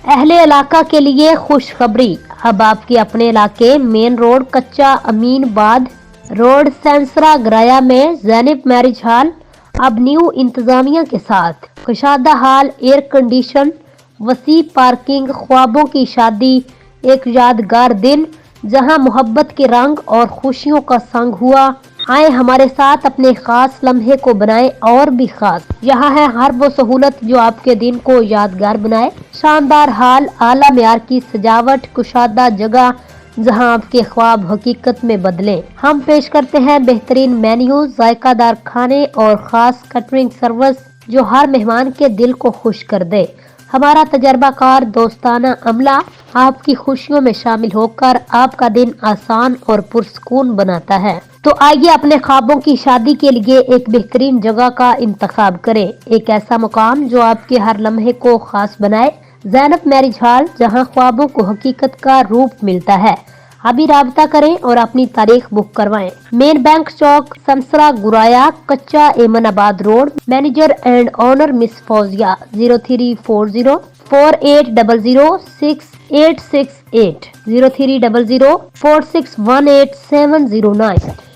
اہل علاقہ کے لیے خوشخبری، اب آپ کے اپنے علاقے مین روڈ کچا امین آباد روڈ سینسرا گرایا میں زینب میرج ہال اب نیو انتظامیہ کے ساتھ کشادہ ہال، ایئر کنڈیشن، وسیع پارکنگ، خوابوں کی شادی، ایک یادگار دن جہاں محبت کے رنگ اور خوشیوں کا سنگ ہوا۔ آئیں ہمارے ساتھ اپنے خاص لمحے کو بنائیں اور بھی خاص۔ یہاں ہے ہر وہ سہولت جو آپ کے دن کو یادگار بنائے۔ شاندار ہال، اعلیٰ معیار کی سجاوٹ، کشادہ جگہ جہاں آپ کے خواب حقیقت میں بدلیں۔ ہم پیش کرتے ہیں بہترین مینیو، ذائقہ دار کھانے اور خاص کیٹرنگ سروس جو ہر مہمان کے دل کو خوش کر دے۔ ہمارا تجربہ کار دوستانہ عملہ آپ کی خوشیوں میں شامل ہو کر آپ کا دن آسان اور پرسکون بناتا ہے۔ تو آئیے اپنے خوابوں کی شادی کے لیے ایک بہترین جگہ کا انتخاب کریں، ایک ایسا مقام جو آپ کے ہر لمحے کو خاص بنائے۔ زینب میرج ہال، جہاں خوابوں کو حقیقت کا روپ ملتا ہے۔ ابھی رابطہ کریں اور اپنی تاریخ بک کروائیں۔ مین بینک چوک، سنسرا گرایا، کچا Eminabad road. Manager and owner miss Fauzia, 0340 4800 6868 0300 4618 709۔